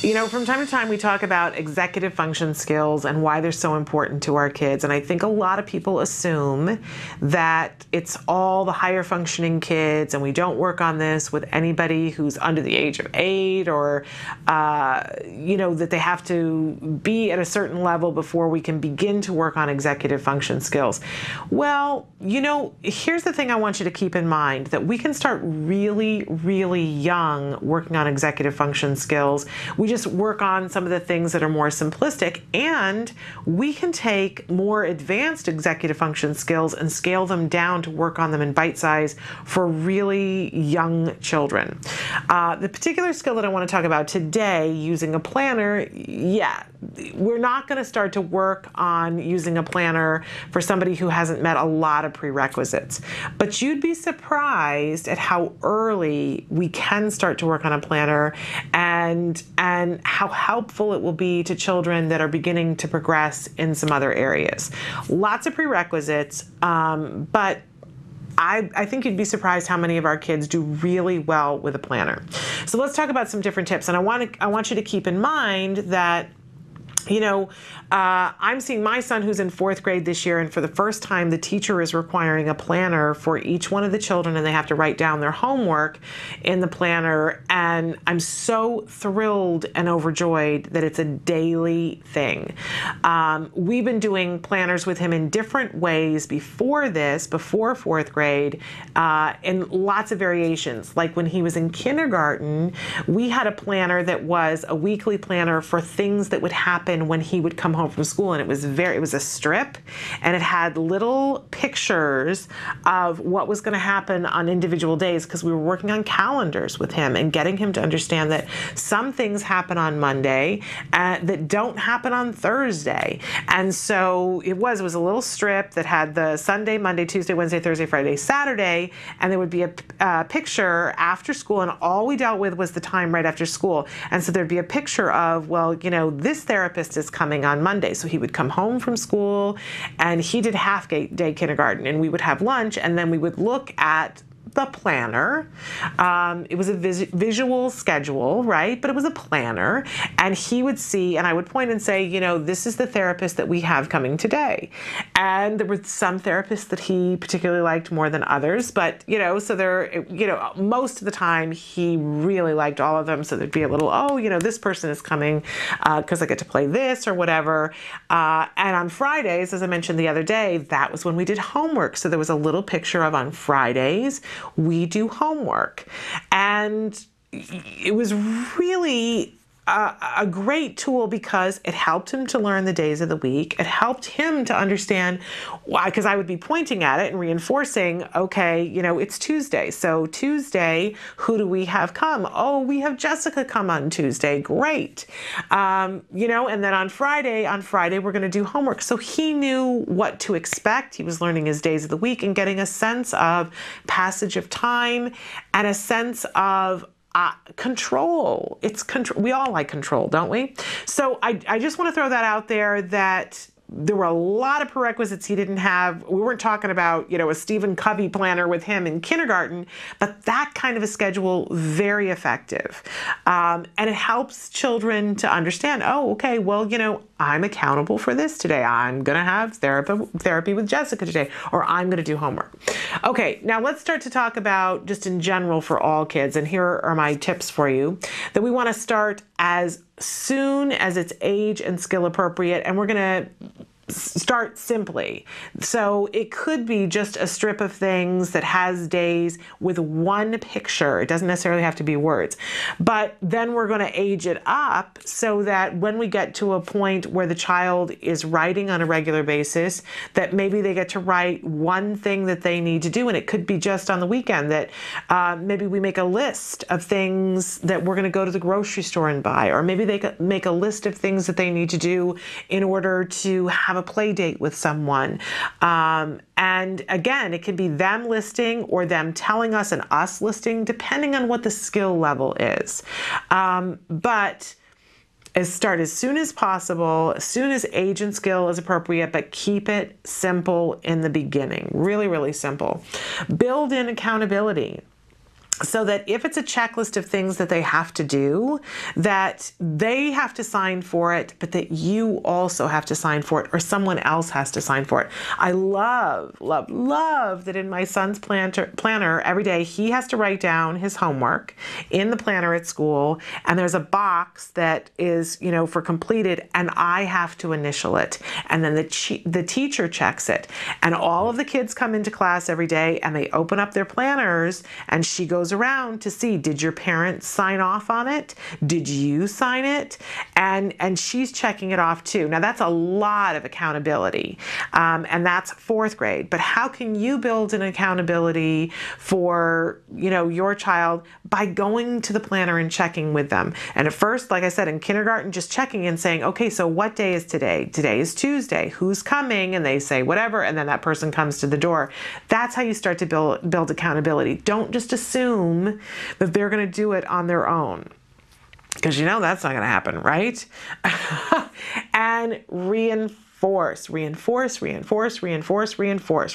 From time to time, we talk about executive function skills and why they're so important to our kids. And I think a lot of people assume that it's all the higher functioning kids, and we don't work on this with anybody who's under the age of 8, or, that they have to be at a certain level before we can begin to work on executive function skills. Well, here's the thing I want you to keep in mind, that we can start really, really young working on executive function skills. We just work on some of the things that are more simplistic, and we can take more advanced executive function skills and scale them down to work on them in bite size for really young children. The particular skill that I want to talk about today, using a planner, we're not going to start to work on using a planner for somebody who hasn't met a lot of prerequisites. But you'd be surprised at how early we can start to work on a planner, and how helpful it will be to children that are beginning to progress in some other areas. Lots of prerequisites, but I think you'd be surprised how many of our kids do really well with a planner. So let's talk about some different tips. And I want you to keep in mind that I'm seeing my son who's in 4th grade this year, and for the first time, the teacher is requiring a planner for each one of the children, and they have to write down their homework in the planner. And I'm so thrilled and overjoyed that it's a daily thing. We've been doing planners with him in different ways before 4th grade, in lots of variations. Like when he was in kindergarten, we had a planner that was a weekly planner for things that would happen when he would come home from school, and it was a strip, and it had little pictures of what was going to happen on individual days, because we were working on calendars with him and getting him to understand that some things happen on Monday that don't happen on Thursday. And so it was a little strip that had the Sunday, Monday, Tuesday, Wednesday, Thursday, Friday, Saturday, and there would be a picture after school, and all we dealt with was the time right after school. And so there'd be a picture of, this therapist is coming on Monday. So he would come home from school, and he did half-day kindergarten, and we would have lunch, and then we would look at the planner. It was a visual schedule, right? But it was a planner, and he would see, and I would point and say, this is the therapist that we have coming today. And there were some therapists that he particularly liked more than others, but, so there, most of the time he really liked all of them. So there'd be a little, this person is coming because I get to play this or whatever. And on Fridays, as I mentioned the other day, that was when we did homework. So there was a little picture of, on Fridays, we do homework. And it was really a great tool, because it helped him to learn the days of the week. It helped him to understand why, because I would be pointing at it and reinforcing, okay, it's Tuesday. So Tuesday, who do we have come? Oh, we have Jessica come on Tuesday. Great. And then on Friday, we're going to do homework. So he knew what to expect. He was learning his days of the week and getting a sense of passage of time and a sense of control. It's control. We all like control, don't we? So I just want to throw that out there, that there were a lot of prerequisites he didn't have. We weren't talking about, a Stephen Covey planner with him in kindergarten, but that kind of a schedule, very effective. And it helps children to understand, I'm accountable for this today. I'm going to have therapy with Jessica today, or I'm going to do homework. Okay, now let's start to talk about, just in general for all kids, and here are my tips for you, that we want to start as soon as it's age and skill appropriate, and we're going to start simply. So it could be just a strip of things that has days with one picture. It doesn't necessarily have to be words. But then we're going to age it up so that when we get to a point where the child is writing on a regular basis, that maybe they get to write one thing that they need to do. And it could be just on the weekend that maybe we make a list of things that we're going to go to the grocery store and buy, or maybe they could make a list of things that they need to do in order to have a play date with someone. And again, it can be them listing or them telling us and us listing, depending on what the skill level is. But start as soon as possible, as soon as age and skill is appropriate, but keep it simple in the beginning. Really, really simple. Build in accountability. so that if it's a checklist of things that they have to do, that they have to sign for it, but that you also have to sign for it, or someone else has to sign for it. I love, love, love that in my son's planner every day, he has to write down his homework in the planner at school, and there's a box that is, for completed, and I have to initial it. And then the teacher checks it. And all of the kids come into class every day, and they open up their planners, and she goes around to see, did your parents sign off on it? Did you sign it? And she's checking it off too. Now that's a lot of accountability, and that's fourth grade. But how can you build an accountability for your child? By going to the planner and checking with them. And at first, like I said, in kindergarten, just checking and saying, okay, so what day is today? Today is Tuesday. Who's coming? And they say whatever, and then that person comes to the door. That's how you start to build accountability. Don't just assume that they're going to do it on their own, because that's not going to happen, right? And reinforce,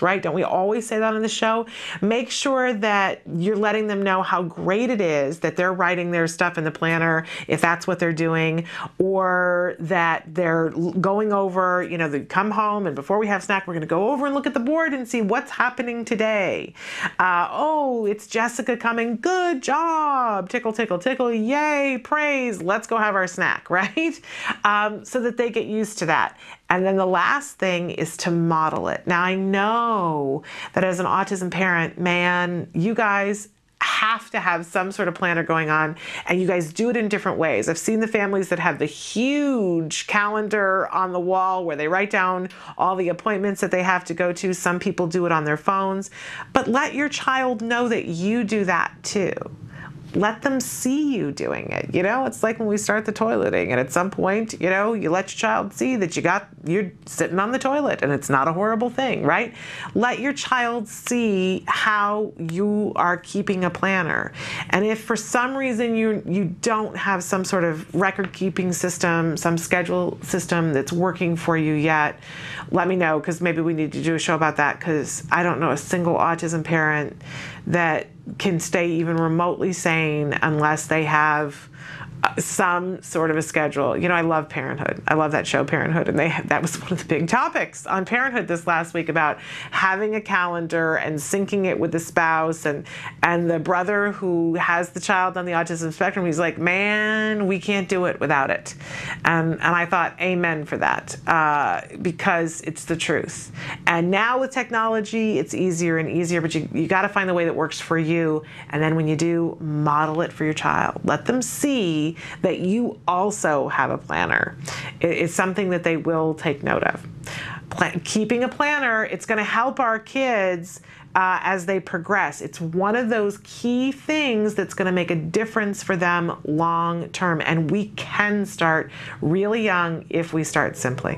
right? Don't we always say that on the show? Make sure that you're letting them know how great it is that they're writing their stuff in the planner, if that's what they're doing, or that they're going over, they come home and before we have snack, we're going to go over and look at the board and see what's happening today. Oh, it's Jessica coming. Good job. Tickle, tickle, tickle. Yay, praise. Let's go have our snack, right? So that they get used to that. And then the last thing is to model it. Now, I know that as an autism parent, man, you guys have to have some sort of planner going on, and you guys do it in different ways. I've seen the families that have the huge calendar on the wall where they write down all the appointments that they have to go to. Some people do it on their phones, but let your child know that you do that too. Let them see you doing it. It's like when we start the toileting, and at some point, you let your child see that you're sitting on the toilet, and it's not a horrible thing, right? Let your child see how you are keeping a planner. And if for some reason you don't have some sort of record keeping system, some schedule system that's working for you yet, let me know, because maybe we need to do a show about that, because I don't know a single autism parent that can stay even remotely sane unless they have some sort of a schedule. I love Parenthood. I love that show, Parenthood, and that was one of the big topics on Parenthood this last week, about having a calendar and syncing it with the spouse, and the brother who has the child on the autism spectrum. He's like, man, we can't do it without it, and I thought, amen for that, because it's the truth. And now with technology, it's easier and easier, but you got to find the way that works for you. And then when you do, model it for your child. Let them see that you also have a planner. It's something that they will take note of. Keeping a planner, it's going to help our kids as they progress. It's one of those key things that's going to make a difference for them long term. And we can start really young if we start simply.